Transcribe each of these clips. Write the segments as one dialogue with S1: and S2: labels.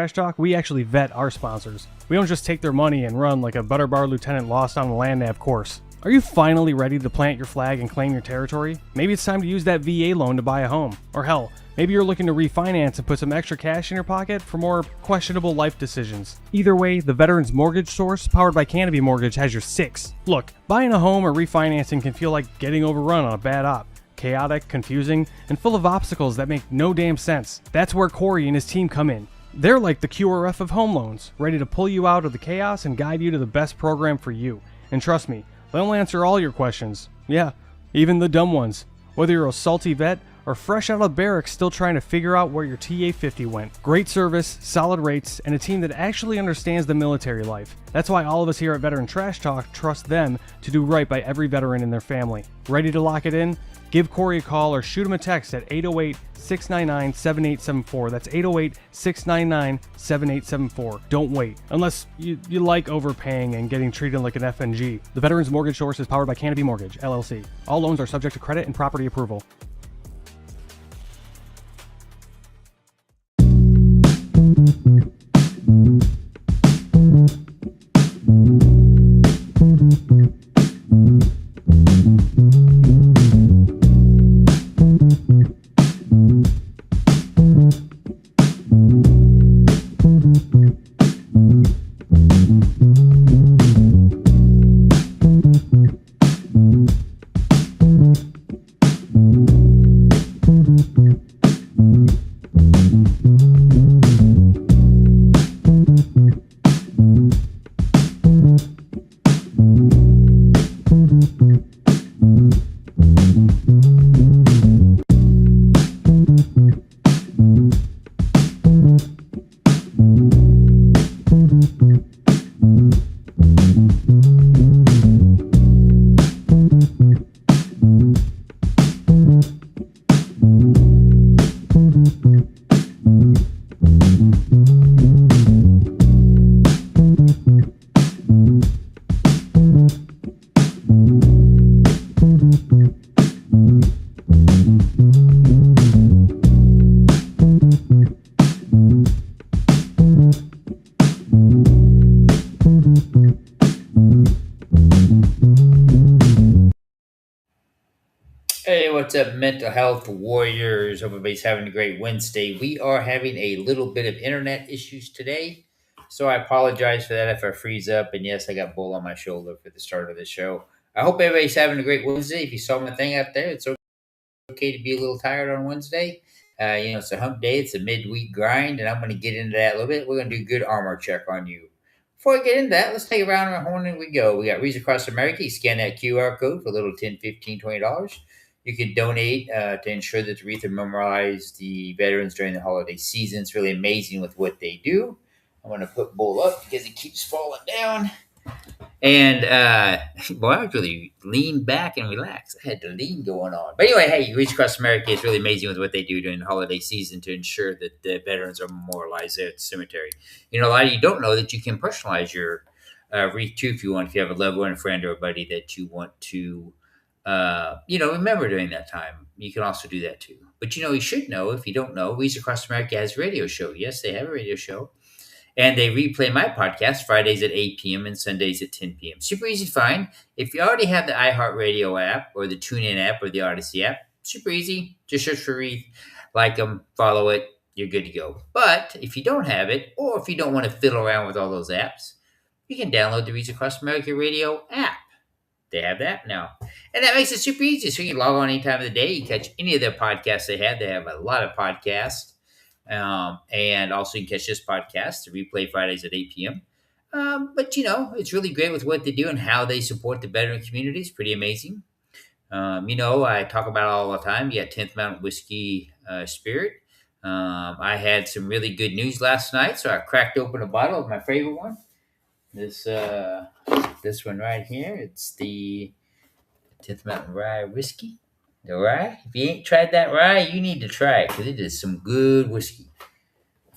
S1: Trash Talk, we actually vet our sponsors. We don't just take their money and run like a butter bar lieutenant lost on a land nav course. Are you finally ready to plant your flag and claim your territory? Maybe it's time to use that VA loan to buy a home. Or hell, maybe you're looking to refinance and put some extra cash in your pocket for more questionable life decisions. Either way, the Veterans Mortgage Source, powered by Canopy Mortgage, has your six. Look, buying a home or refinancing can feel like getting overrun on a bad op. Chaotic, confusing, and full of obstacles that make no damn sense. That's where Corey and his team come in. They're like the QRF of home loans, ready to pull you out of the chaos and guide you to the best program for you. And trust me, they'll answer all your questions. Yeah, even the dumb ones. Whether you're a salty vet or fresh out of barracks still trying to figure out where your TA-50 went. Great service, solid rates, and a team that actually understands the military life. That's why all of us here at Veteran Trash Talk trust them to do right by every veteran in their family. Ready to lock it in? Give Corey a call or shoot him a text at 808-699-7874. That's 808-699-7874. Don't wait. Unless you like overpaying and getting treated like an FNG. The Veterans Mortgage Source is powered by Canopy Mortgage, LLC. All loans are subject to credit and property approval.
S2: Hey, what's up, mental health warriors? Hope everybody's having a great Wednesday. We are having a little bit of internet issues today, so I apologize for that if I freeze up. And yes, I got bull on my shoulder for the start of the show. I hope everybody's having a great Wednesday. If you saw my thing out there, it's okay to be a little tired on Wednesday. It's a hump day, it's a midweek grind, and I'm going to get into that a little bit. We're going to do a good armor check on you. Before I get into that, let's take a round of the horn and we go. We got Reason Across America. You scan that QR code for a little $10, $15, $20. You can donate to ensure that the Wreath memorialize the veterans during the holiday season. It's really amazing with what they do. I'm going to put Bull up because he keeps falling down. And, boy, I was really lean back and relax. I had the lean going on. But anyway, hey, Reach Across America is really amazing with what they do during the holiday season to ensure that the veterans are memorialized there at the cemetery. You know, a lot of you don't know that you can personalize your wreath too if you want. If you have a loved one, a friend, or a buddy that you want to, remember during that time, you can also do that too. But, you should know, if you don't know, Reach Across America has a radio show. Yes, they have a radio show. And they replay my podcast Fridays at 8 p.m. and Sundays at 10 p.m. Super easy to find. If you already have the iHeartRadio app or the TuneIn app or the Odyssey app, super easy. Just search for Wreath, like them, follow it, you're good to go. But if you don't have it, or if you don't want to fiddle around with all those apps, you can download the Reach Across America Radio app. They have that now. And that makes it super easy. So you can log on any time of the day. You catch any of their podcasts they have. They have a lot of podcasts. And also you can catch this podcast, the replay Fridays at 8 p.m. But it's really great with what they do and how they support the veteran community. It's pretty amazing. I talk about it all the time. You got 10th Mountain Whiskey Spirit. I had some really good news last night, so I cracked open a bottle of my favorite one. This one right here. It's the 10th Mountain Rye Whiskey. The rye? If you ain't tried that rye, you need to try it because it is some good whiskey.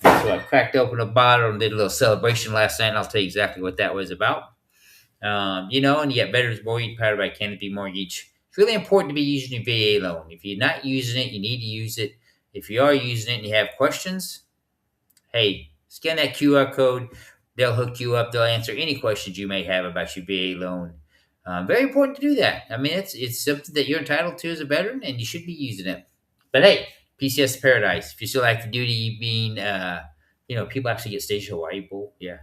S2: So I cracked open a bottle and did a little celebration last night, and I'll tell you exactly what that was about. And you got Veterans Mortgage powered by Canopy Mortgage. It's really important to be using your VA loan. If you're not using it, you need to use it. If you are using it and you have questions, hey, Scan that QR code. They'll hook you up. They'll answer any questions you may have about your VA loan. Very important to do that. I mean, it's something that you're entitled to as a veteran, and you should be using it. But hey, PCS Paradise. If you still active duty, being people actually get stationed in Hawaii. Bull, yeah.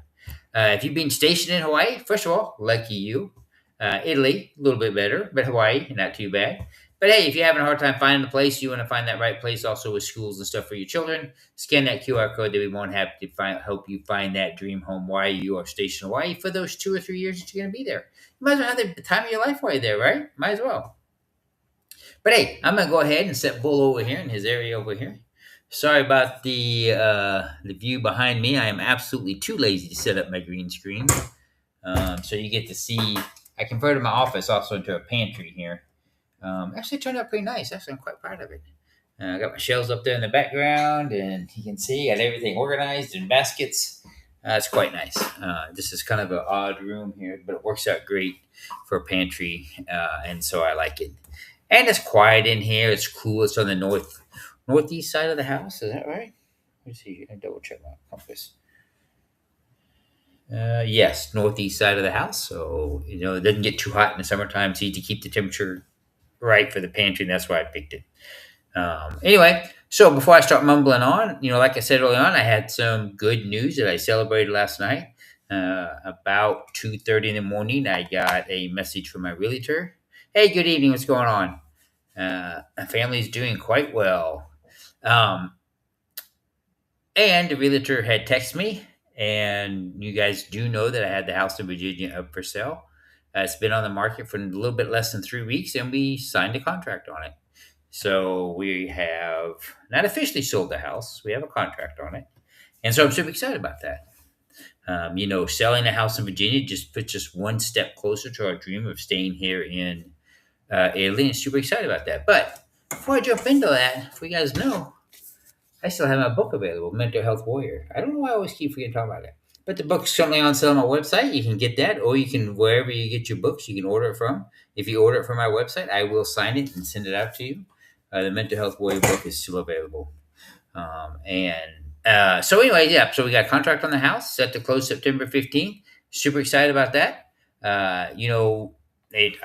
S2: If you've been stationed in Hawaii, first of all, lucky you. Italy, a little bit better, but Hawaii, not too bad. But hey, if you're having a hard time finding a place, you want to find that right place also with schools and stuff for your children, scan that QR code that we won't have to help you find that dream home while you are stationed in Hawaii for those 2 or 3 years that you're going to be there. You might as well have the time of your life while you're there, right? Might as well. But hey, I'm going to go ahead and set Bull over here in his area over here. Sorry about the view behind me. I am absolutely too lazy to set up my green screen. So you get to see, I converted my office also into a pantry here. Actually, it turned out pretty nice. Actually, I'm quite proud of it. I got my shelves up there in the background, and you can see I got everything organized in baskets. It's quite nice. This is kind of an odd room here, but it works out great for a pantry, and so I like it. And it's quiet in here. It's cool. It's on the northeast side of the house. Is that right? Let me see. I double check my compass. Yes, northeast side of the house. So it doesn't get too hot in the summertime. It's easy to keep the temperature right for the pantry, and that's why I picked it. Anyway, so before I start mumbling on, like I said early on, I had some good news that I celebrated last night. About 2:30 in the morning, I got a message from my realtor. Hey, good evening. What's going on? My family's doing quite well. And the realtor had texted me, and you guys do know that I had the house in Virginia up for sale. It's been on the market for a little bit less than 3 weeks, and we signed a contract on it. So we have not officially sold the house. We have a contract on it. And so I'm super excited about that. Selling a house in Virginia just puts us one step closer to our dream of staying here in Italy, and super excited about that. But before I jump into that, if you guys know, I still have my book available, Mental Health Warrior. I don't know why I always keep forgetting to talk about it. But the book's currently on sale on my website. You can get that, or you can, wherever you get your books, you can order it from. If you order it from my website, I will sign it and send it out to you. The Mental Health Warrior book is still available. So anyway, yeah, so we got a contract on the house set to close September 15th. Super excited about that. I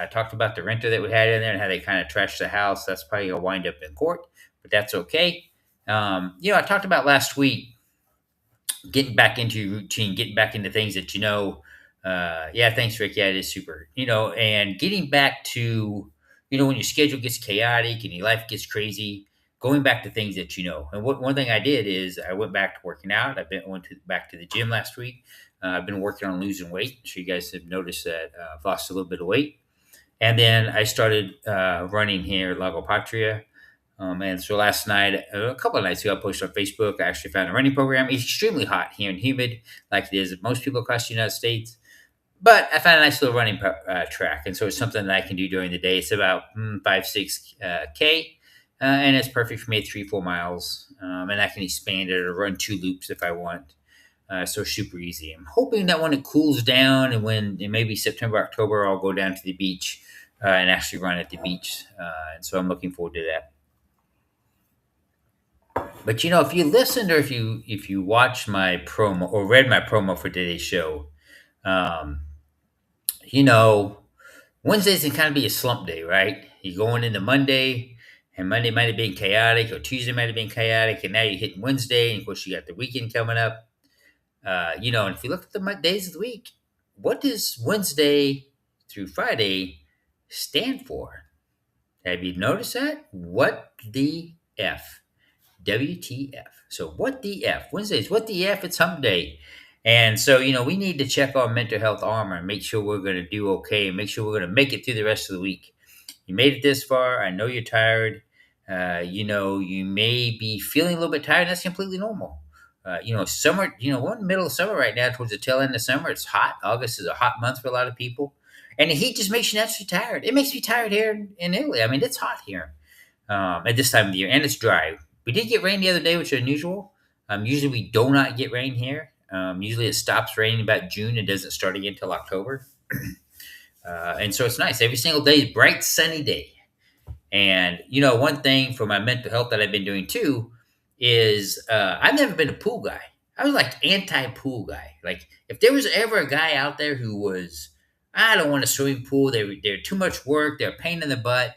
S2: talked about the renter that we had in there and how they kind of trashed the house. That's probably going to wind up in court, but that's okay. I talked about last week getting back into your routine, getting back into things that thanks, Rick. Yeah, it is super. And getting back to, when your schedule gets chaotic and your life gets crazy, going back to things that you know. And one thing I did is I went back to working out. Went back to the gym last week. I've been working on losing weight. I'm sure you guys have noticed that I've lost a little bit of weight. And then I started running here at Lago Patria. And so last night, a couple of nights ago, I posted on Facebook. I actually found a running program. It's extremely hot here and humid, like it is at most people across the United States. But I found a nice little running track. And so it's something that I can do during the day. It's about 5-6K. And it's perfect for me at 3-4 miles. And I can expand it or run 2 loops if I want. So super easy. I'm hoping that when it cools down and when maybe September, October, I'll go down to the beach and actually run at the beach. And so I'm looking forward to that. But if you listened or if you watched my promo or read my promo for today's show, Wednesdays can kind of be a slump day, right? You're going into Monday, and Monday might have been chaotic, or Tuesday might have been chaotic, and now you're hitting Wednesday, and of course you got the weekend coming up. And if you look at the days of the week, what does Wednesday through Friday stand for? Have you noticed that? What the F? WTF. So what the F? Wednesdays, what the F? It's hump day. And so, we need to check our mental health armor and make sure we're going to do okay and make sure we're going to make it through the rest of the week. You made it this far. I know you're tired. You may be feeling a little bit tired. That's completely normal. Summer, we're in the middle of summer right now, towards the tail end of summer. It's hot. August is a hot month for a lot of people. And the heat just makes you naturally tired. It makes me tired here in Italy. I mean, it's hot here at this time of the year, and it's dry. We did get rain the other day, which is unusual. Usually we do not get rain here. Usually it stops raining about June and doesn't start again until October. And so it's nice. Every single day is bright, sunny day. And, one thing for my mental health that I've been doing too is I've never been a pool guy. I was like anti-pool guy. Like if there was ever a guy out there who was, I don't want a swimming pool. They're too much work. They're a pain in the butt.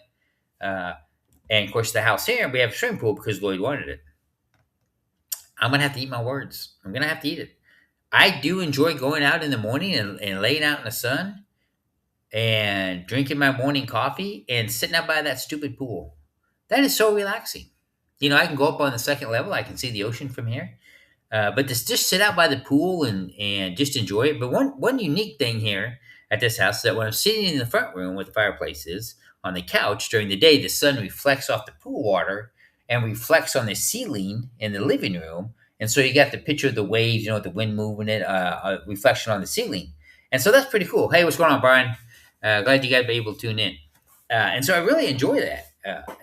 S2: Uh, and of course, the house here we have a swimming pool because Lloyd wanted it. I'm gonna have to eat my words. I'm gonna have to eat it. I do enjoy going out in the morning and laying out in the sun and drinking my morning coffee and sitting out by that stupid pool. That is so relaxing. I can go up on the second level. I can see the ocean from here. But to just sit out by the pool and just enjoy it. But one unique thing here at this house is that when I'm sitting in the front room where the fireplace is on the couch during the day, the sun reflects off the pool water and reflects on the ceiling in the living room. And so you got the picture of the waves, with the wind moving it, reflection on the ceiling. And so that's pretty cool. Hey, what's going on, Brian? Glad you guys be able to tune in. And so I really enjoy that.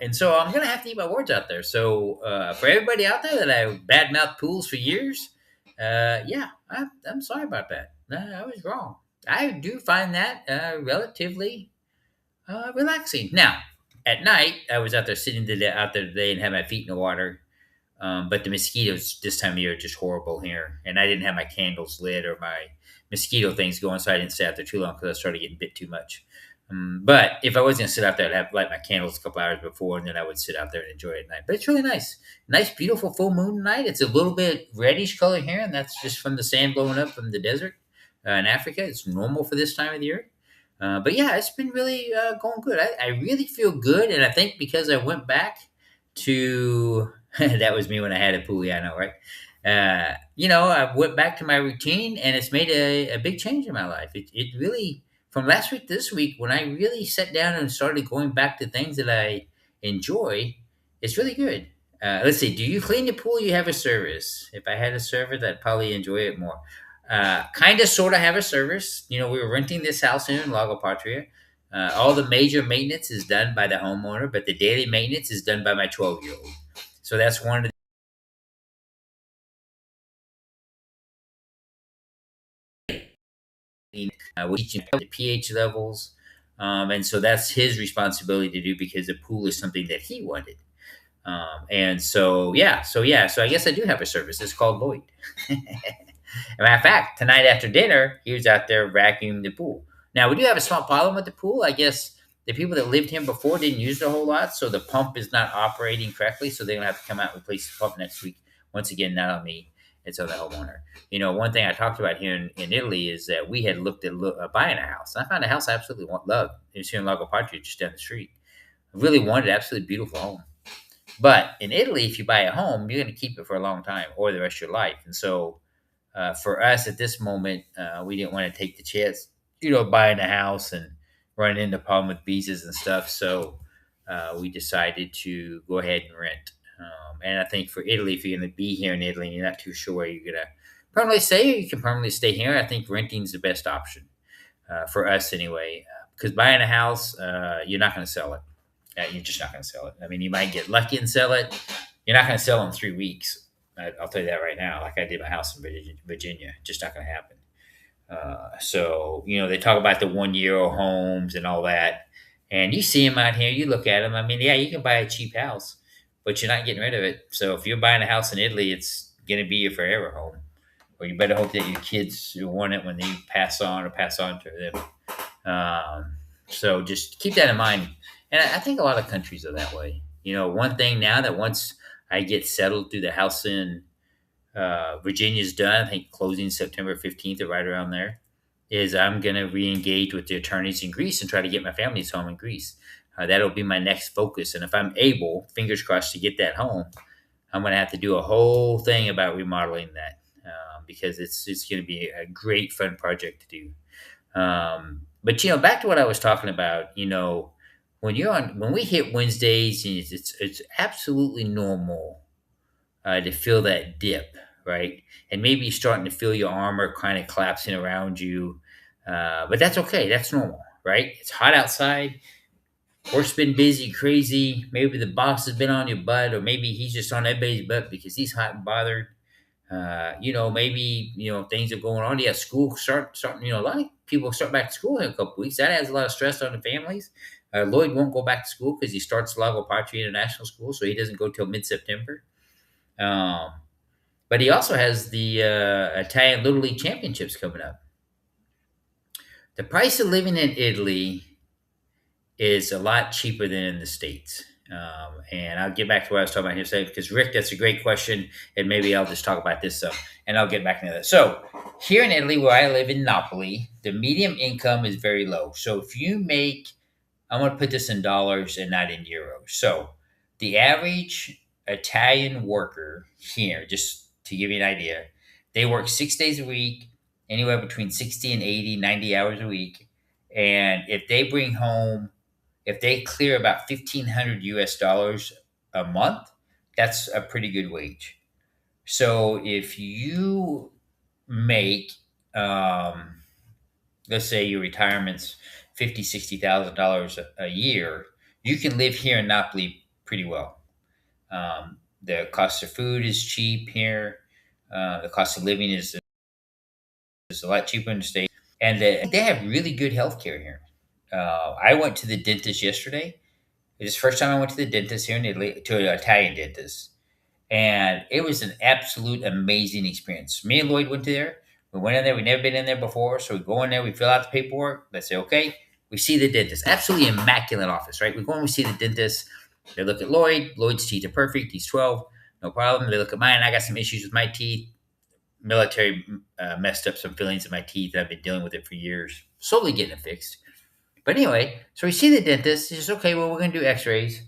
S2: And so I'm gonna have to eat my words out there. So for everybody out there that I badmouth pools for years, yeah, I'm sorry about that. I was wrong. I do find that relatively relaxing. Now, at night, I was out there out there today and had my feet in the water. But the mosquitoes this time of year are just horrible here, and I didn't have my candles lit or my mosquito things going, so I didn't stay out there too long because I started getting bit too much. But if I was going to sit out there, I'd have to light my candles a couple hours before, and then I would sit out there and enjoy it at night. But it's really nice, beautiful full moon night. It's a little bit reddish color here, and that's just from the sand blowing up from the desert in Africa. It's normal for this time of the year. But yeah, it's been really going good. I really feel good, and I think because I went back to that was me when I had a pool. Yeah, I know, right? I went back to my routine, and it's made a big change in my life. It really from last week to this week when I really sat down and started going back to things that I enjoy. It's really good. Let's see. Do you clean the pool? You have a service. If I had a service, I'd probably enjoy it more. Kind of, sort of have a service. We were renting this house here in Lago Patria. All the major maintenance is done by the homeowner, but the daily maintenance is done by my 12-year-old. So that's one of we're teaching the pH levels, and so that's his responsibility to do because the pool is something that he wanted. And so I guess I do have a service. It's called Lloyd. As a matter of fact, tonight after dinner, he was out there vacuuming the pool. Now, we do have a small problem with the pool. I guess the people that lived here before didn't use it a whole lot, so the pump is not operating correctly, so they're going to have to come out and replace the pump next week. Once again, not on me, it's on the homeowner. One thing I talked about here in Italy is that we had looked at buying a house. I found a house I absolutely loved. It was here in Lago Patria, just down the street. I really wanted an absolutely beautiful home. But in Italy, if you buy a home, you're going to keep it for a long time or the rest of your life. And so for us at this moment, we didn't want to take the chance, buying a house and running into problem with visas and stuff. So we decided to go ahead and rent. And I think for Italy, if you're going to be here in Italy and you're not too sure where you're going to permanently stay, or you can permanently stay here, I think renting is the best option for us anyway. Because buying a house, you're not going to sell it. You're just not going to sell it. I mean, you might get lucky and sell it. You're not going to sell in 3 weeks. I'll tell you that right now. Like I did my house in Virginia, just not going to happen. So they talk about the 1 year homes and all that, and you see them out here. You look at them. I mean, yeah, you can buy a cheap house, but you're not getting rid of it. So if you're buying a house in Italy, it's going to be your forever home, or you better hope that your kids want it when they pass on to them. So just keep that in mind. And I think a lot of countries are that way. One thing now that once I get settled through the house in Virginia's done, I think closing September 15th or right around there, is I'm going to re-engage with the attorneys in Greece and try to get my family's home in Greece. That'll be my next focus. And if I'm able, fingers crossed, to get that home, I'm going to have to do a whole thing about remodeling that because it's going to be a great fun project to do. But back to what I was talking about, when we hit Wednesdays, it's absolutely normal to feel that dip, right? And maybe you're starting to feel your armor kind of collapsing around you, but that's okay. That's normal, right? It's hot outside. Work's been busy, crazy. Maybe the boss has been on your butt, or maybe he's just on everybody's butt because he's hot and bothered. Maybe things are going on. Yeah, school starting. A lot of people start back to school in a couple weeks. That adds a lot of stress on the families. Lloyd won't go back to school because he starts Lago Patria International School, so he doesn't go till mid-September. Um, But he also has the Italian Little League Championships coming up. The price of living in Italy is a lot cheaper than in the States. And I'll get back to what I was talking about here today because, Rick, that's a great question. And maybe I'll just talk about this some and I'll get back into that. So, here in Italy, where I live in Napoli, the medium income is very low. So, if you make, I'm going to put this in dollars and not in euros. So, the average Italian worker here, just to give you an idea, they work 6 days a week, anywhere between 60 and 80, 90 hours a week. And if they bring home if they clear about 1,500 US dollars a month, that's a pretty good wage. So if you make, um, let's say your retirement's $50,000, $60,000 a year, you can live here in Napoli pretty well. The cost of food is cheap here. The cost of living is a lot cheaper in the States. And they have really good health care here. I went to the dentist yesterday. It was the first time I went to the dentist here in Italy, to an Italian dentist. And it was an absolute amazing experience. Me and Lloyd went there. We went in there. We'd never been in there before. So we go in there. We fill out the paperwork. They say, okay, we see the dentist. Absolutely immaculate office, right? We go and we see the dentist. They look at Lloyd. Lloyd's teeth are perfect. He's 12. No problem. They look at mine. I got some issues with my teeth. Military messed up some fillings in my teeth. I've been dealing with it for years. Slowly getting it fixed. But anyway, so we see the dentist. He says, okay, well, we're going to do x-rays.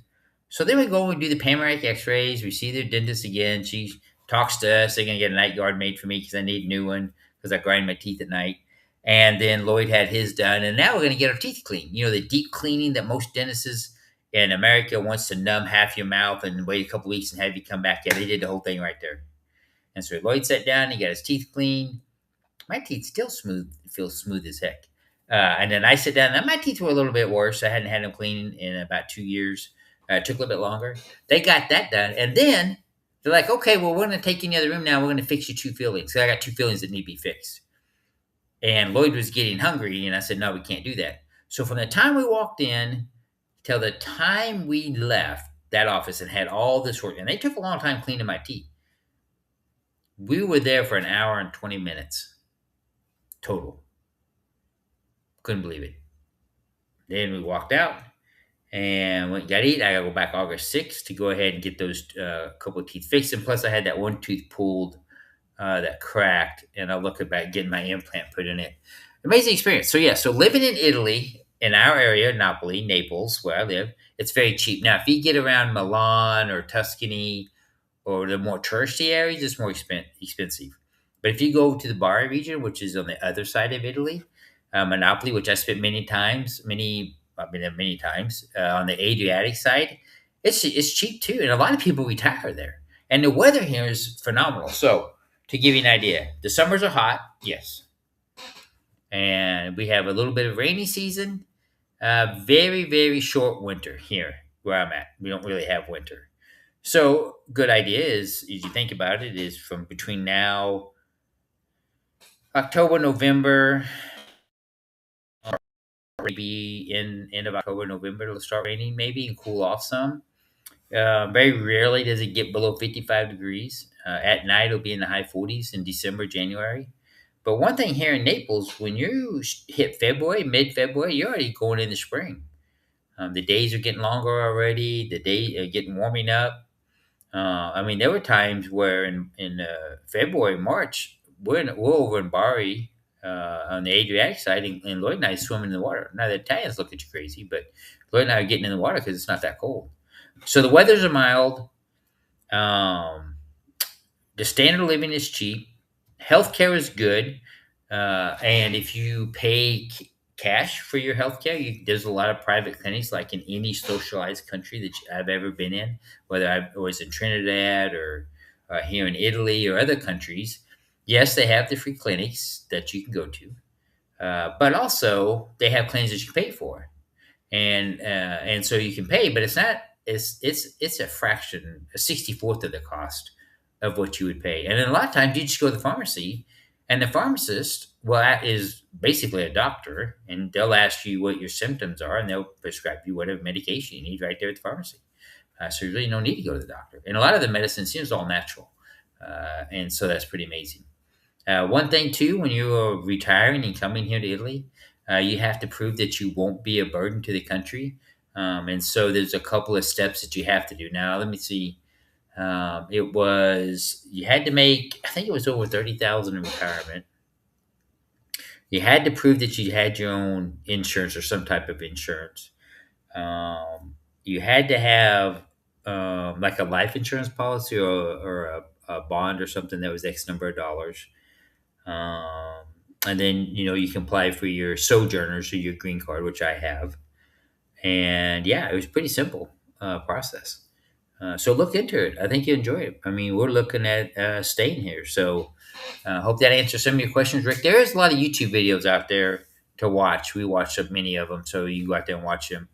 S2: So then we go and do the panoramic x-rays. We see their dentist again. She talks to us. They're going to get a night guard made for me because I need a new one because I grind my teeth at night. And then Lloyd had his done. And now we're going to get our teeth cleaned. You know, the deep cleaning that most dentists in America wants to numb half your mouth and wait a couple weeks and have you come back. Yeah, they did the whole thing right there. And so Lloyd sat down. He got his teeth cleaned. My teeth still smooth, feel smooth as heck. And then I sit down, and my teeth were a little bit worse. I hadn't had them cleaned in about 2 years. It took a little bit longer. They got that done. And then they're like, okay, well, we're going to take you in the other room now. We're going to fix your two fillings. So I got two fillings that need to be fixed. And Lloyd was getting hungry, and I said, no, we can't do that. So from the time we walked in till the time we left that office and had all this work, and they took a long time cleaning my teeth, we were there for an hour and 20 minutes total. Couldn't believe it. Then we walked out and went got to eat. I got to go back August 6th to go ahead and get those couple of teeth fixed. And plus, I had that one tooth pulled that cracked, and I'll look about getting my implant put in it. Amazing experience. So, yeah, so living in Italy, in our area, Naples, where I live, it's very cheap. Now, if you get around Milan or Tuscany or the more touristy areas, it's more expensive. But if you go to the Bari region, which is on the other side of Italy, Monopoly, which I spent I've been there many times on the Adriatic side. It's cheap too, and a lot of people retire there. And the weather here is phenomenal. So, to give you an idea, the summers are hot, yes, and we have a little bit of rainy season. Very very short winter here where I'm at. We don't really have winter. So, good idea is, as you think about it, is from between now October, November, maybe in end of October, November, it'll start raining maybe and cool off some. Very rarely does it get below 55 degrees. At night, it'll be in the high 40s in December, January. But one thing here in Naples, when you hit February, mid February, you're already going into spring. The days are getting longer already. The day are getting warming up. I mean, there were times where in February, March, we're over in Bari on the Adriatic side, and Lloyd and I swimming in the water. Now the Italians look at you crazy, but Lloyd and I are getting in the water because it's not that cold. So the weathers are mild. Um, the standard of living is cheap. Healthcare is good, and if you pay cash for your healthcare, there's a lot of private clinics, like in any socialized country that I've ever been in, whether I was in Trinidad or here in Italy or other countries. Yes, they have the free clinics that you can go to, but also they have clinics that you pay for, and so you can pay, but it's not. It's a fraction, a 64th of the cost of what you would pay. And then a lot of times you just go to the pharmacy, and the pharmacist, well, that is basically a doctor, and they'll ask you what your symptoms are, and they'll prescribe you whatever medication you need right there at the pharmacy. So you really don't need to go to the doctor. And a lot of the medicine seems all natural. And so that's pretty amazing. One thing too, when you are retiring and coming here to Italy, you have to prove that you won't be a burden to the country. And so there's a couple of steps that you have to do. Now, let me see. It was you had to make, I think it was over 30,000 in retirement. You had to prove that you had your own insurance or some type of insurance. You had to have like a life insurance policy or a bond or something that was X number of dollars. Um, and then you can apply for your sojourners or your green card, which I have. And yeah, it was pretty simple process. So look into it. I think you enjoy it. I mean, we're looking at staying here. So hope that answers some of your questions, Rick. There is a lot of YouTube videos out there to watch. We watch so many of them, so you can go out there and watch them.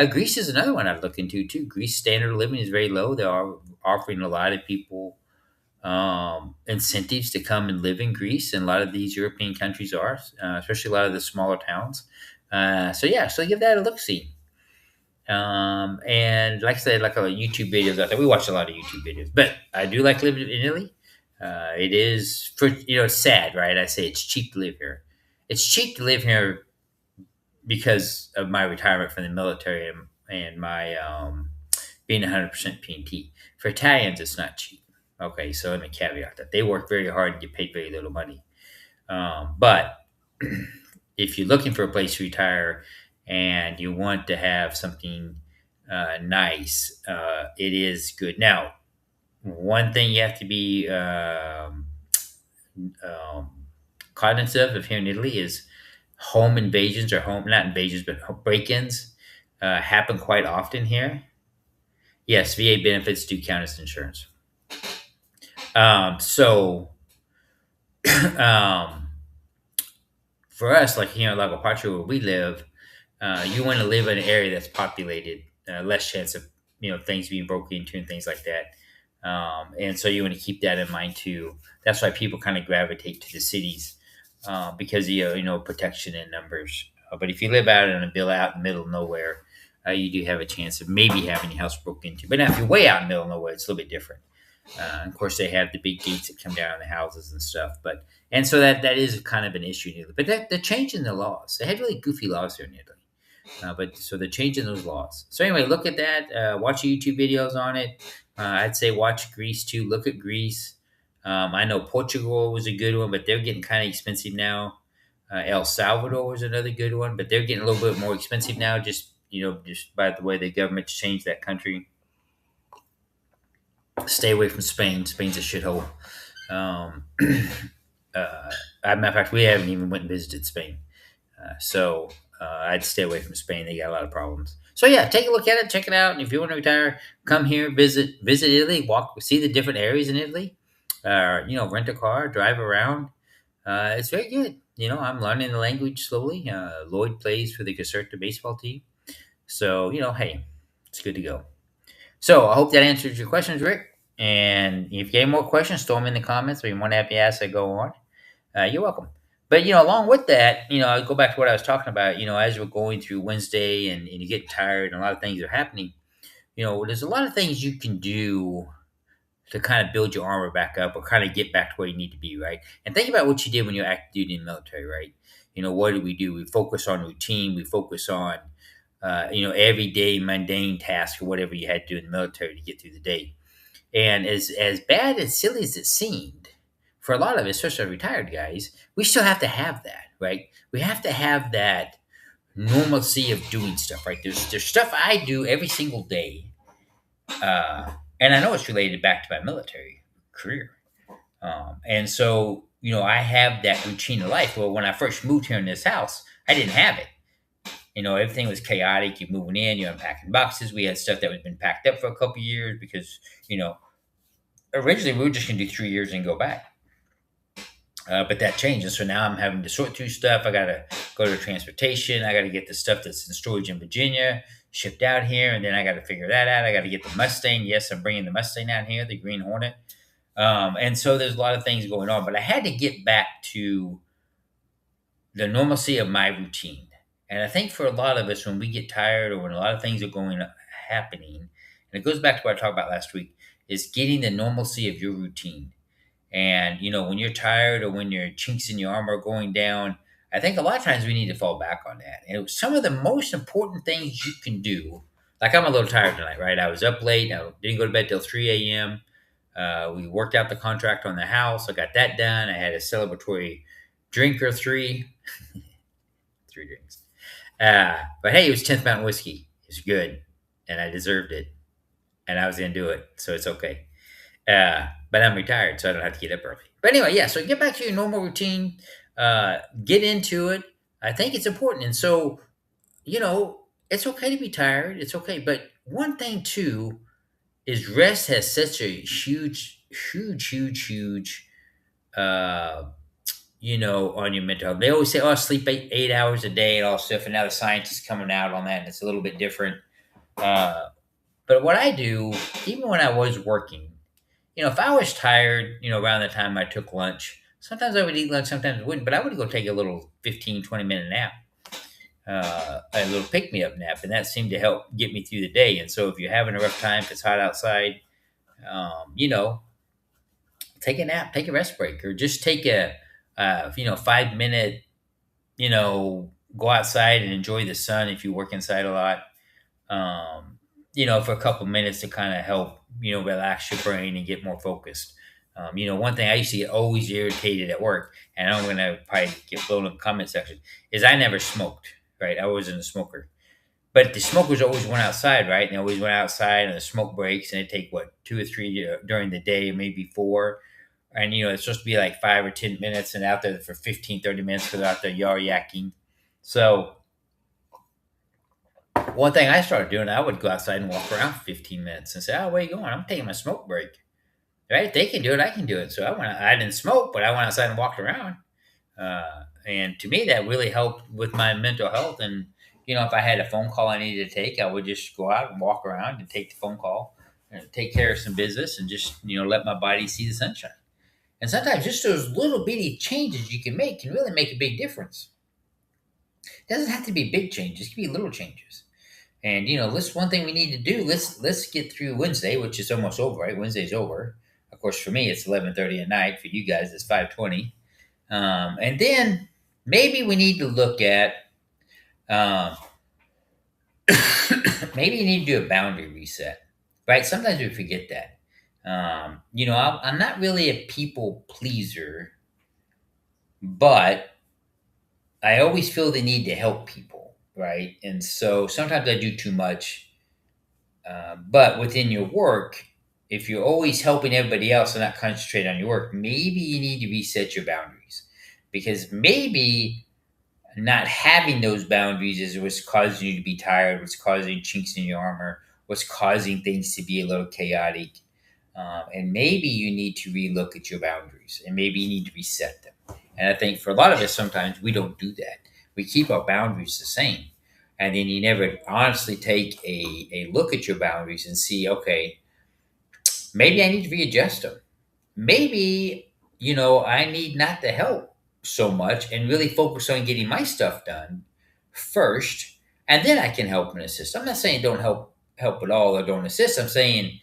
S2: Greece is another one I'd look into too. Greece standard of living is very low. They are offering a lot of people incentives to come and live in Greece, and a lot of these European countries are, especially a lot of the smaller towns. So yeah, so give that a look see. And like I said, like a YouTube videos out there. We watch a lot of YouTube videos, but I do like living in Italy. It is for it's sad, right? I say it's cheap to live here. It's cheap to live here because of my retirement from the military and my being 100% P&T. For Italians, it's not cheap. Okay, so let me caveat that they work very hard and get paid very little money. But if you're looking for a place to retire and you want to have something nice, it is good. Now, one thing you have to be um, cognizant of here in Italy is home invasions or home, not invasions, but break-ins happen quite often here. Yes, VA benefits do count as insurance. So um, for us, like here in Lago Patrio where we live, you want to live in an area that's populated, less chance of things being broken into and things like that. And so you want to keep that in mind too. That's why people kind of gravitate to the cities because of protection in numbers. But if you live out in a villa out in the middle of nowhere, you do have a chance of maybe having your house broken into. But now if you're way out in the middle of nowhere, it's a little bit different. Of course, they have the big gates that come down on the houses and stuff. And so that is kind of an issue in Italy. But they're changing the laws. They had really goofy laws here in Italy. But so they're changing those laws. So anyway, look at that. Watch YouTube videos on it. I'd say watch Greece too. Look at Greece. I know Portugal was a good one, but they're getting kind of expensive now. El Salvador was another good one, but they're getting a little bit more expensive now. Just by the way the government's changed that country. Stay away from Spain. Spain's a shithole. Um, as a matter of fact, we haven't even went and visited Spain. So I'd stay away from Spain. They got a lot of problems. So yeah, take a look at it, check it out. And if you want to retire, come here, visit Italy, walk, see the different areas in Italy. Rent a car, drive around. It's very good. I'm learning the language slowly. Lloyd plays for the Caserta baseball team, so hey, it's good to go. So I hope that answers your questions, Rick. And if you have more questions, throw them in the comments. Or you want to happy as I go on. You're welcome. But along with that, I go back to what I was talking about. As we're going through Wednesday and you get tired and a lot of things are happening. There's a lot of things you can do to kind of build your armor back up or kind of get back to where you need to be, right? And think about what you did when you're active duty in the military, right? What did we do? We focus on routine. We focus on, everyday mundane tasks or whatever you had to do in the military to get through the day. And as bad and silly as it seemed, for a lot of us, especially retired guys, we still have to have that, right? We have to have that normalcy of doing stuff, right? There's stuff I do every single day, and I know it's related back to my military career, and so I have that routine of life. Well, when I first moved here in this house, I didn't have it. Everything was chaotic. You're moving in, you're unpacking boxes. We had stuff that had been packed up for a couple of years because originally we were just going to do 3 years and go back. But that changed. And so now I'm having to sort through stuff. I got to go to transportation. I got to get the stuff that's in storage in Virginia shipped out here. And then I got to figure that out. I got to get the Mustang. Yes, I'm bringing the Mustang out here, the Green Hornet. And so there's a lot of things going on. But I had to get back to the normalcy of my routine. And I think for a lot of us, when we get tired or when a lot of things are happening, and it goes back to what I talked about last week, is getting the normalcy of your routine. And, when you're tired or when your chinks in your armor are going down, I think a lot of times we need to fall back on that. And some of the most important things you can do, like I'm a little tired tonight, right? I was up late. I didn't go to bed till 3 a.m. We worked out the contract on the house. I got that done. I had a celebratory drink or three, three drinks. But hey, it was 10th Mountain Whiskey. It's good. And I deserved it. And I was going to do it. So it's okay. But I'm retired, so I don't have to get up early. But anyway, yeah, so get back to your normal routine, get into it. I think it's important. And so, it's okay to be tired. It's okay. But one thing, too, is rest has such a huge, uh, on your mental health. They always say, oh, sleep 8 hours a day and all stuff. And now the science is coming out on that, and it's a little bit different. But what I do, even when I was working, if I was tired, around the time I took lunch, sometimes I would eat lunch, sometimes I wouldn't, but I would go take a little 15, 20-minute nap, a little pick me up nap. And that seemed to help get me through the day. And so if you're having a rough time, if it's hot outside, take a nap, take a rest break, or just take a, 5-minute, go outside and enjoy the sun if you work inside a lot. For a couple minutes to kind of help, relax your brain and get more focused. One thing I used to get always irritated at work, and I'm going to probably get blown in the comment section, is I never smoked, right? I wasn't a smoker. But the smokers always went outside, right? And they always went outside on the smoke breaks, and it'd take, 2 or 3 during the day, maybe 4. And, it's supposed to be like 5 or 10 minutes and out there for 15, 30 minutes because they're out there yar yakking. So one thing I started doing, I would go outside and walk around for 15 minutes and say, oh, where you going? I'm taking my smoke break. Right? If they can do it, I can do it. So I didn't smoke, but I went outside and walked around. And to me, that really helped with my mental health. And, if I had a phone call I needed to take, I would just go out and walk around and take the phone call and take care of some business and just, let my body see the sunshine. And sometimes just those little bitty changes you can make can really make a big difference. It doesn't have to be big changes. It can be little changes. And one thing we need to do. Let's get through Wednesday, which is almost over. Right, Wednesday's over. Of course, for me, it's 11:30 at night. For you guys, it's 5:20. And then maybe we need to look at. Maybe you need to do a boundary reset. Right. Sometimes we forget that. I'm not really a people pleaser, but I always feel the need to help people. Right. And so sometimes I do too much. But within your work, if you're always helping everybody else and not concentrate on your work, maybe you need to reset your boundaries, because maybe not having those boundaries is what's causing you to be tired, what's causing chinks in your armor, what's causing things to be a little chaotic. And maybe you need to relook at your boundaries, and maybe you need to reset them. And I think for a lot of us, sometimes we don't do that. We keep our boundaries the same. And then you never honestly take a look at your boundaries and see, okay, maybe I need to readjust them. Maybe, I need not to help so much and really focus on getting my stuff done first, and then I can help and assist. I'm not saying don't help at all or don't assist. I'm saying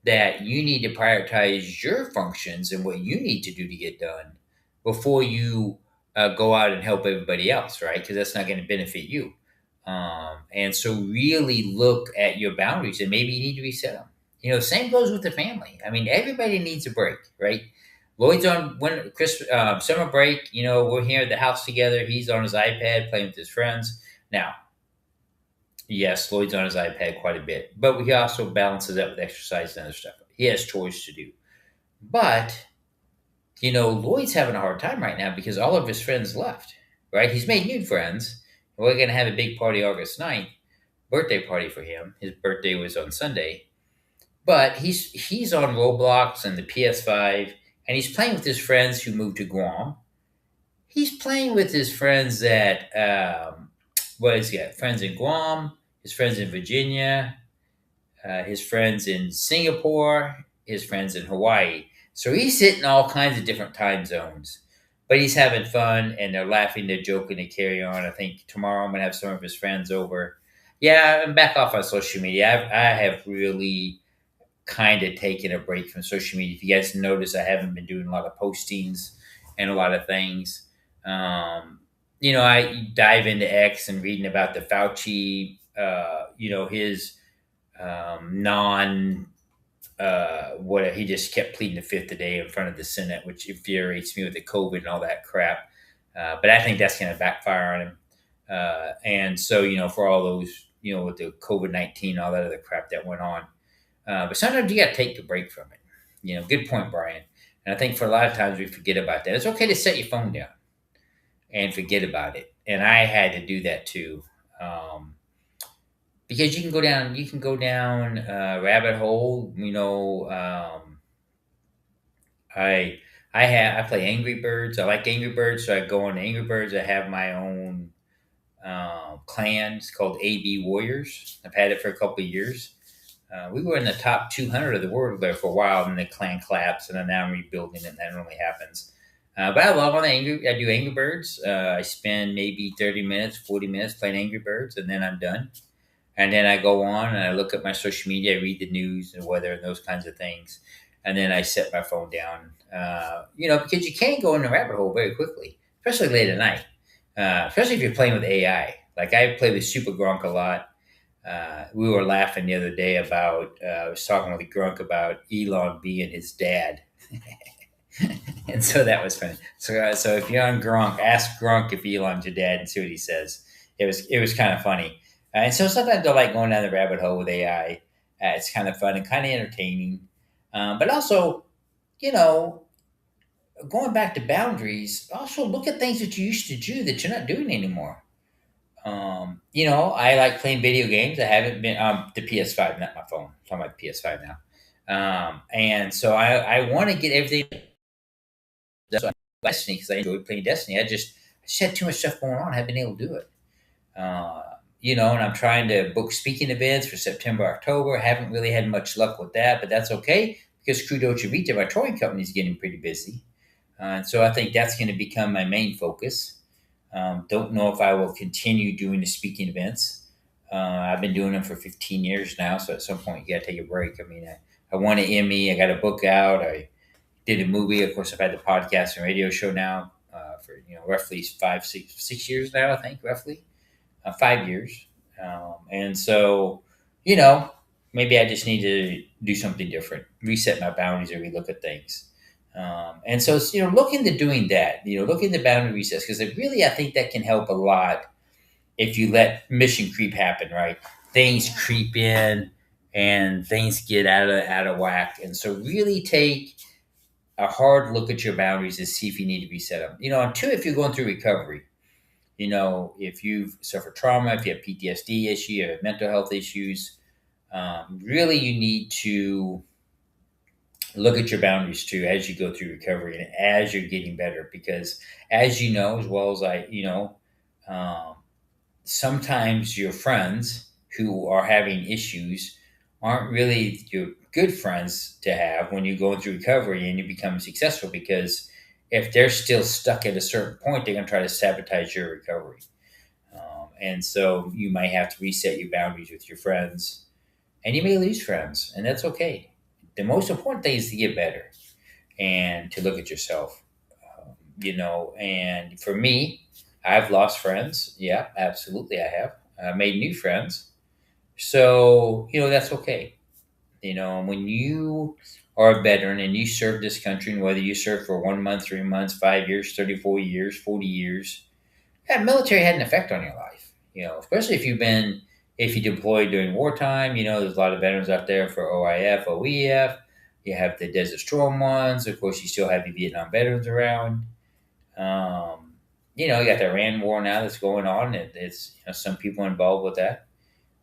S2: that you need to prioritize your functions and what you need to do to get done before you go out and help everybody else, right? Because that's not going to benefit you. And so really look at your boundaries, and maybe you need to reset them. Same goes with the family. I mean, everybody needs a break, right? Lloyd's on summer break. We're here at the house together. He's on his iPad playing with his friends. Now, yes, Lloyd's on his iPad quite a bit, but he also balances that with exercise and other stuff. He has chores to do. But, Lloyd's having a hard time right now because all of his friends left, right? He's made new friends. We're going to have a big party August 9th, birthday party for him. His birthday was on Sunday. But he's on Roblox and the PS5, and he's playing with his friends who moved to Guam. He's playing with his friends that, friends in Guam, his friends in Virginia, his friends in Singapore, his friends in Hawaii. So he's hitting all kinds of different time zones. But he's having fun, and they're laughing, they're joking, they carry on. I think tomorrow I'm going to have some of his friends over. Yeah, I'm back off on social media. I have really kind of taken a break from social media. If you guys notice, I haven't been doing a lot of postings and a lot of things. I dive into X and reading about the Fauci, his non what he just kept pleading the fifth today in front of the Senate, which infuriates me with the COVID and all that crap. But I think that's going to backfire on him. And so, for all those, with the COVID-19, all that other crap that went on. But sometimes you got to take the break from it. Good point, Brian. And I think for a lot of times we forget about that. It's okay to set your phone down and forget about it. And I had to do that too. Because you can go down a rabbit hole. I play Angry Birds. I like Angry Birds, so I go on Angry Birds. I have my own clan. It's called AB Warriors. I've had it for a couple of years. We were in the top 200 of the world there for a while, and the clan collapsed, and then now I'm rebuilding it, and that normally happens. But I love I do Angry Birds. I spend maybe 30 minutes, 40 minutes playing Angry Birds, and then I'm done. And then I go on and I look at my social media, I read the news and weather and those kinds of things. And then I set my phone down, because you can go in the rabbit hole very quickly, especially late at night, especially if you're playing with AI. Like I play with Super Grunk a lot. We were laughing the other day about, I was talking with Grunk about Elon being his dad. And so that was funny. So if you're on Grunk, ask Grunk if Elon's your dad and see what he says. It was kind of funny. And so sometimes I like going down the rabbit hole with AI. It's kind of fun and kind of entertaining. But also, you know, going back to boundaries, also look at things that you used to do that you're not doing anymore. I like playing video games. I haven't been the PS5, not my phone. I'm talking about the PS5 now. And so I want to get everything done. Destiny, because I enjoy playing Destiny. I just had too much stuff going on. I haven't been able to do it. And I'm trying to book speaking events for September, October. I haven't really had much luck with that, but that's okay because Crew Dolce Vita, my touring company, is getting pretty busy. And so I think that's going to become my main focus. Don't know if I will continue doing the speaking events. I've been doing them for 15 years now, so at some point you got to take a break. I mean, I won an Emmy. I got a book out. I did a movie. Of course, I've had the podcast and radio show now for roughly 6 years now. I think roughly 5 years. And so, maybe I just need to do something different, reset my boundaries, or relook at things. And so, look into doing that. Look into boundary resets because I think that can help a lot if you let mission creep happen. Right, things creep in and things get out of whack. And so, really take a hard look at your boundaries to see if you need to reset them. And two, if you're going through recovery. If you've suffered trauma, if you have PTSD issue, you have mental health issues, really you need to look at your boundaries too as you go through recovery and as you're getting better. Because as you know, as well as um, sometimes your friends who are having issues aren't really your good friends to have when you're going through recovery and you become successful because if they're still stuck at a certain point, they're going to try to sabotage your recovery. And so you might have to reset your boundaries with your friends and you may lose friends and that's okay. The most important thing is to get better and to look at yourself, and for me, I've lost friends. Yeah, absolutely. I have made new friends. So, that's okay. When you are a veteran and you serve this country, and whether you serve for 1 month, 3 months, 5 years, 34 years, 40 years, that military had an effect on your life, especially if you deployed during wartime. There's a lot of veterans out there for OIF, OEF. You have the Desert Storm ones. Of course, you still have the Vietnam veterans around. You got the Iran war now that's going on. It's some people involved with that.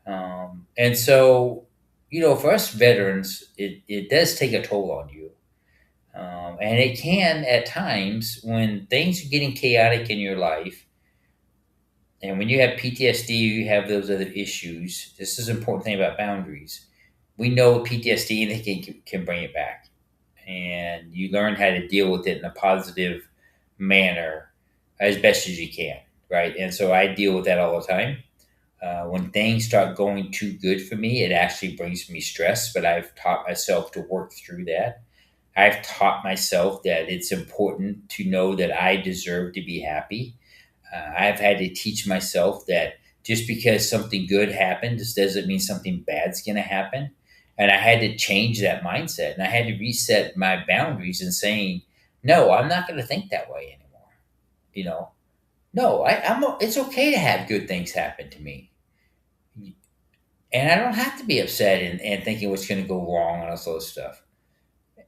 S2: And so, for us veterans, it does take a toll on you. And it can at times when things are getting chaotic in your life. And when you have PTSD, you have those other issues. This is an important thing about boundaries. We know PTSD and they can bring it back. And you learn how to deal with it in a positive manner as best as you can, right? And so I deal with that all the time. When things start going too good for me, it actually brings me stress, but I've taught myself to work through that. I've taught myself that it's important to know that I deserve to be happy. I've had to teach myself that just because something good happens doesn't mean something bad's going to happen. And I had to change that mindset, and I had to reset my boundaries and saying, no, I'm not going to think that way anymore. You know, no, it's okay to have good things happen to me. And I don't have to be upset and thinking what's going to go wrong and all this other stuff.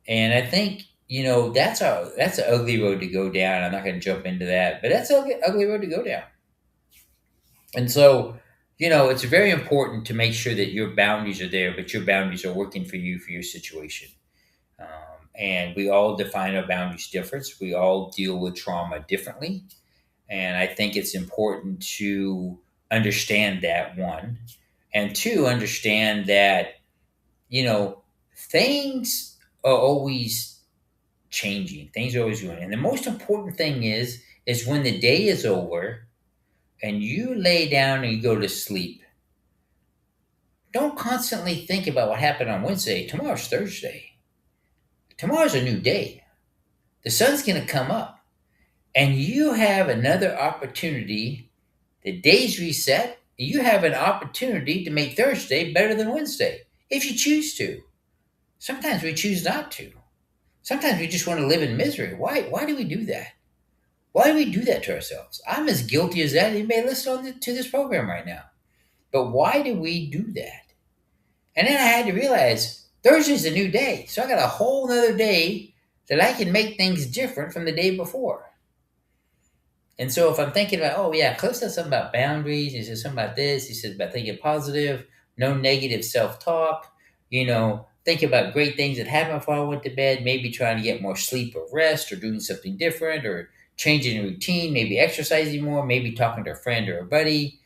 S2: And I think, that's an ugly road to go down. I'm not going to jump into that, but that's an ugly road to go down. And so, it's very important to make sure that your boundaries are there, but your boundaries are working for you for your situation. And we all define our boundaries different. We all deal with trauma differently. And I think it's important to understand that, one, and two, understand that, you know, things are always changing. Things are always going. And the most important thing is when the day is over and you lay down and you go to sleep, don't constantly think about what happened on Wednesday. Tomorrow's Thursday. Tomorrow's a new day. The sun's going to come up and you have another opportunity. The day's reset. You have an opportunity to make Thursday better than Wednesday if you choose to. Sometimes we choose not to. Sometimes we just want to live in misery. Why do we do that? Why do we do that to ourselves? I'm as guilty as that. You may listen to this program right now. But why do we do that? And then I had to realize Thursday's a new day. So I got a whole other day that I can make things different from the day before. And so if I'm thinking about, oh yeah, Cliff said something about boundaries, he said something about this, he said about thinking positive, no negative self-talk, think about great things that happened before I went to bed, maybe trying to get more sleep or rest or doing something different or changing a routine, maybe exercising more, maybe talking to a friend or a buddy.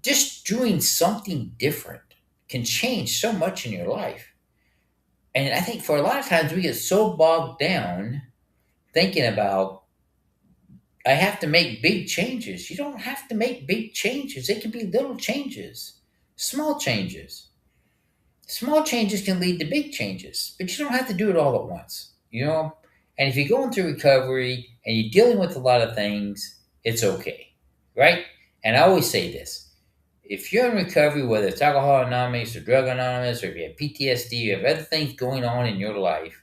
S2: Just doing something different can change so much in your life. And I think for a lot of times we get so bogged down thinking about, I have to make big changes. You don't have to make big changes. It can be little changes, small changes. Small changes can lead to big changes, but you don't have to do it all at once. And if you're going through recovery and you're dealing with a lot of things, it's okay, right? And I always say this: if you're in recovery, whether it's Alcohol Anonymous or Drug Anonymous, or if you have PTSD, you have other things going on in your life,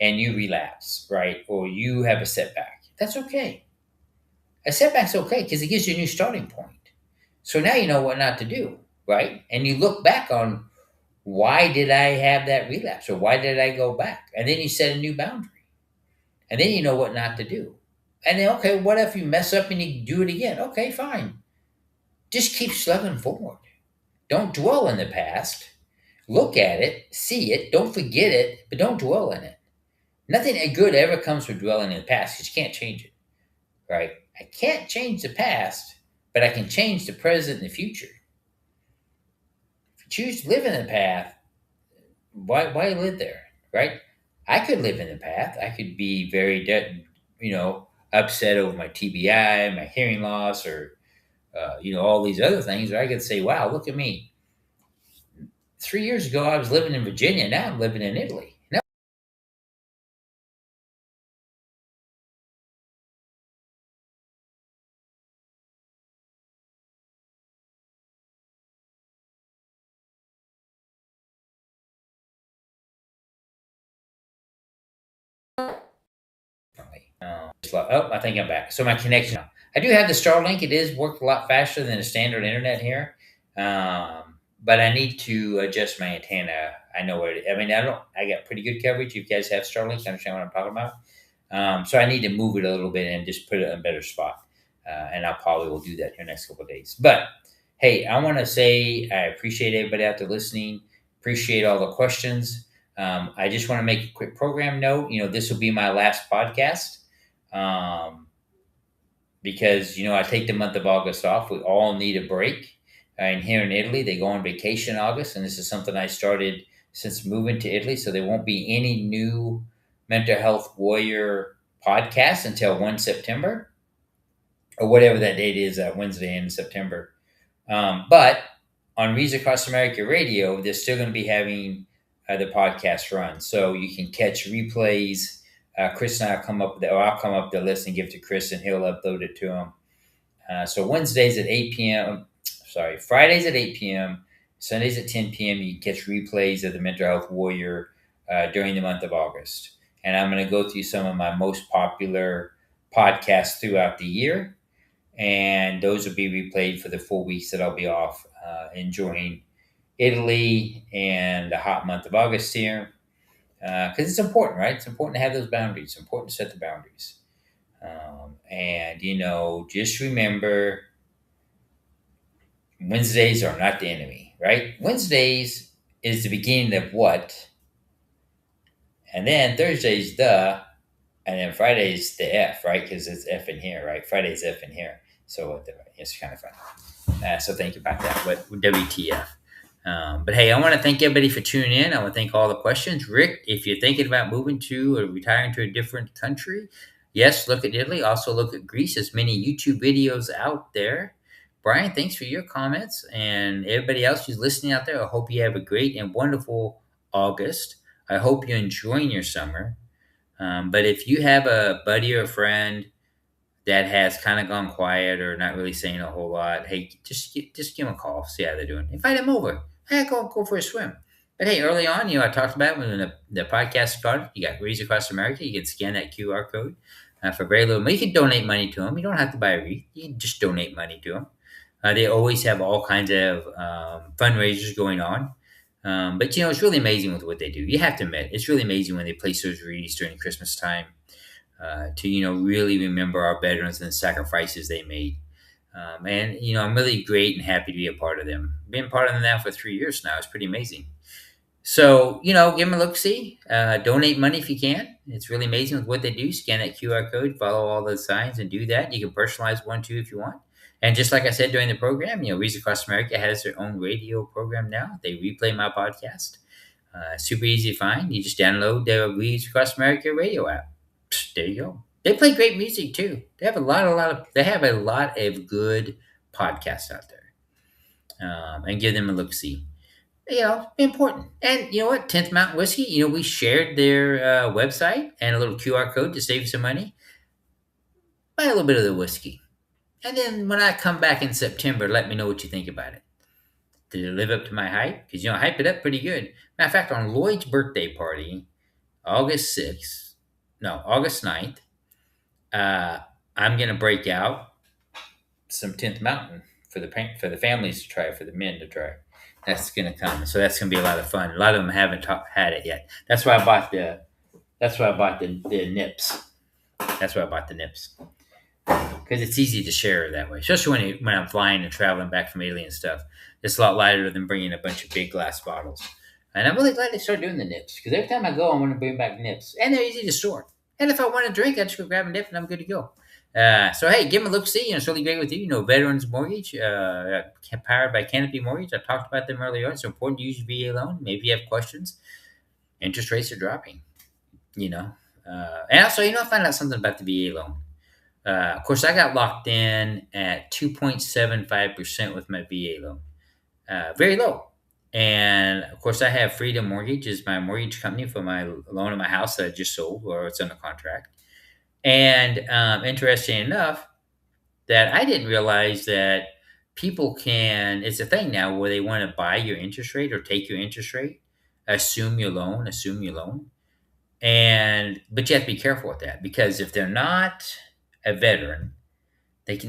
S2: and you relapse, right, or you have a setback, that's okay. A setback's okay because it gives you a new starting point. So now you know what not to do, right? And you look back on, why did I have that relapse, or why did I go back? And then you set a new boundary. And then you know what not to do. And then, okay, what if you mess up and you do it again? Okay, fine. Just keep slugging forward. Don't dwell in the past. Look at it, see it, don't forget it, but don't dwell in it. Nothing good ever comes from dwelling in the past because you can't change it, right? I can't change the past, but I can change the present and the future. If you choose to live in the past, why live there, right? I could live in the past. I could be very, upset over my TBI, my hearing loss, or all these other things. Or I could say, wow, look at me. 3 years ago, I was living in Virginia. Now I'm living in Italy. Now, I think I'm back. So my connection. I do have the Starlink. It is worked a lot faster than the standard internet here. But I need to adjust my antenna. I know what I mean. I got pretty good coverage. You guys have Starlink. I understand what I'm talking about. So I need to move it a little bit and just put it in a better spot. And I probably will do that here next couple of days. But hey, I want to say I appreciate everybody out there listening. Appreciate all the questions. I just want to make a quick program note. This will be my last podcast, because I take the month of August off. We all need a break. And here in Italy, they go on vacation in August, and this is something I started since moving to Italy. So there won't be any new Mental Health Warrior podcasts until 1 September, or whatever that date is, Wednesday in September. But on Reads Across America Radio, they're still going to be having the podcast run, so you can catch replays. Chris and I will come up, or I'll come up the list and give it to Chris, and he'll upload it to him. So Wednesdays at 8 p.m. Sorry, Fridays at 8 p.m. Sundays at 10 p.m. You can catch replays of the Mental Health Warrior during the month of August. And I'm going to go through some of my most popular podcasts throughout the year. And those will be replayed for the 4 weeks that I'll be off enjoying Italy and the hot month of August here. Because it's important, right? It's important to have those boundaries. It's important to set the boundaries. And, just remember Wednesdays are not the enemy, right? Wednesdays is the beginning of what? And then Thursday's the, and then Friday's the F, right? Because it's F in here, right? Friday's F in here. So it's kind of fun. So think about that. What WTF? But hey, I want to thank everybody for tuning in. I want to thank all the questions. Rick, if you're thinking about moving to or retiring to a different country, yes, look at Italy. Also look at Greece. There's many YouTube videos out there. Brian, thanks for your comments. And everybody else who's listening out there, I hope you have a great and wonderful August. I hope you're enjoying your summer. But if you have a buddy or a friend that has kind of gone quiet or not really saying a whole lot, hey, just give them a call, see how they're doing. Invite them over. Hey, go for a swim. But hey, early on, I talked about when the podcast started, you got Reads Across America. You can scan that QR code for very little money. You can donate money to them. You don't have to buy a wreath. You can just donate money to them. They always have all kinds of fundraisers going on. But, it's really amazing with what they do. You have to admit, it's really amazing when they place those wreaths during Christmas time to, really remember our veterans and the sacrifices they made. And, I'm really great and happy to be a part of them. Been part of them now for 3 years now. It's pretty amazing. So, give them a look-see. Donate money if you can. It's really amazing with what they do. Scan that QR code, follow all the signs, and do that. You can personalize one, too, if you want. And just like I said during the program, Reads Across America has their own radio program now. They replay my podcast. Super easy to find. You just download the Reads Across America radio app. Psst, there you go. They play great music too. They have a lot of good podcasts out there. And give them a look see. Important. And you know what? 10th Mountain Whiskey, we shared their website and a little QR code to save some money. Buy a little bit of the whiskey. And then when I come back in September, let me know what you think about it. Did it live up to my hype? Because, I hype it up pretty good. Matter of fact, on Lloyd's birthday party, August 9th, I'm going to break out some 10th Mountain for the families to try, for the men to try. That's going to come. So that's going to be a lot of fun. A lot of them haven't had it yet. That's why I bought the nips. That's why I bought the nips. Because it's easy to share that way, especially when I'm flying and traveling back from Italy and stuff. It's a lot lighter than bringing a bunch of big glass bottles. And I'm really glad they started doing the nips, because every time I go, I want to bring back nips. And they're easy to store. And if I want to drink, I just go grab a nip and I'm good to go. So, hey, give them a look-see. It's really great with you. Veterans Mortgage, powered by Canopy Mortgage. I talked about them earlier on. It's important to use your VA loan. Maybe you have questions. Interest rates are dropping, And also, I found out something about the VA loan. Of course, I got locked in at 2.75% with my VA loan. Very low. And, of course, I have Freedom Mortgage is my mortgage company for my loan on my house that I just sold, or it's under contract. And interesting enough, that I didn't realize that people it's a thing now where they want to buy your interest rate or take your interest rate, assume your loan. But you have to be careful with that, because if they're not a veteran,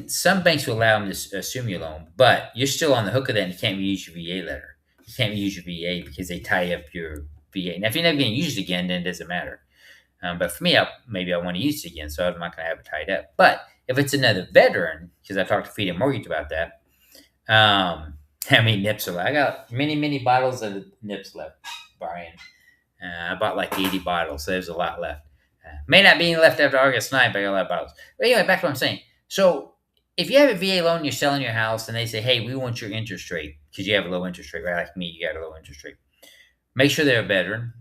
S2: some banks will allow them to assume your loan, but you're still on the hook of that, and you can't use your VA letter. You can't use your VA because they tie up your VA. Now, if you're never going to use it again, then it doesn't matter. But for me, maybe I want to use it again, so I'm not going to have it tied up. But if it's another veteran, because I talked to Freedom Mortgage about that, how many nips are left? I got many, many bottles of nips left, Brian. I bought like 80 bottles, so there's a lot left. May not be any left after August 9th, but I got a lot of bottles. But anyway, back to what I'm saying. So if you have a VA loan, you're selling your house, and they say, hey, we want your interest rate, because you have a low interest rate, right? Like me, you got a low interest rate. Make sure they're a veteran.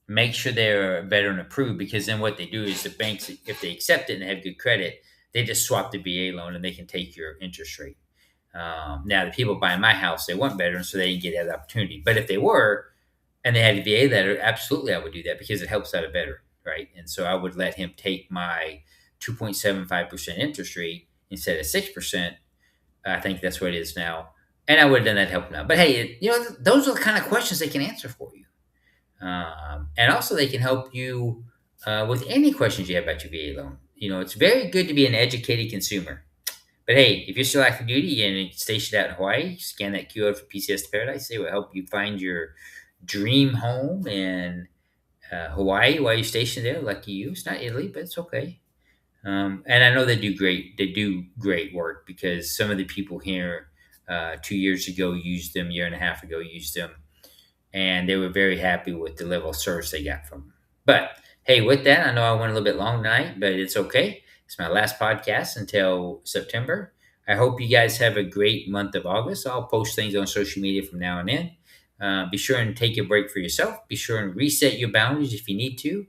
S2: Make sure they're veteran approved, because then what they do is the banks, if they accept it and have good credit, they just swap the VA loan and they can take your interest rate. Now, the people buying my house, they weren't veterans, so they didn't get that opportunity. But if they were, and they had a VA letter, absolutely I would do that because it helps out a veteran, right? And so I would let him take my 2.75% interest rate instead of 6%. I think that's what it is now. And I would have done that to help him out. But hey, those are the kind of questions they can answer for you. And also, they can help you with any questions you have about your VA loan. It's very good to be an educated consumer. But hey, if you're still active duty and stationed out in Hawaii, scan that QR for PCS to Paradise. They will help you find your dream home in Hawaii while you're stationed there. Lucky you. It's not Italy, but it's okay. And I know they do great. They do great work because some of the people here 2 years ago used them, year and a half ago used them, and they were very happy with the level of service they got from them. But hey, with that, I know I went a little bit long tonight, but it's okay. It's my last podcast until September. I hope you guys have a great month of August. I'll post things on social media from now on in. Be sure and take a break for yourself. Be sure and reset your boundaries if you need to.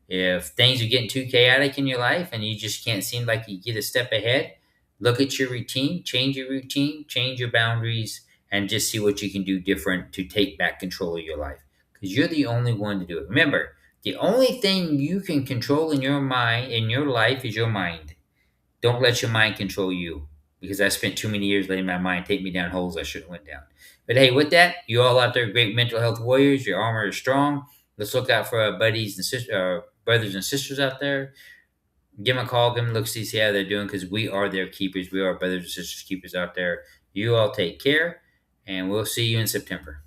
S2: If things are getting too chaotic in your life and you just can't seem like you get a step ahead, look at your routine, change your boundaries, and just see what you can do different to take back control of your life. Because you're the only one to do it. Remember, the only thing you can control in your mind, in your life, is your mind. Don't let your mind control you. Because I spent too many years letting my mind take me down holes I shouldn't have went down. But hey, with that, you all out there, great mental health warriors. Your armor is strong. Let's look out for our buddies and brothers and sisters out there. Give them a call, give them a look, see how they're doing, because we are their keepers. We are brothers and sisters keepers out there. You all take care, and we'll see you in September.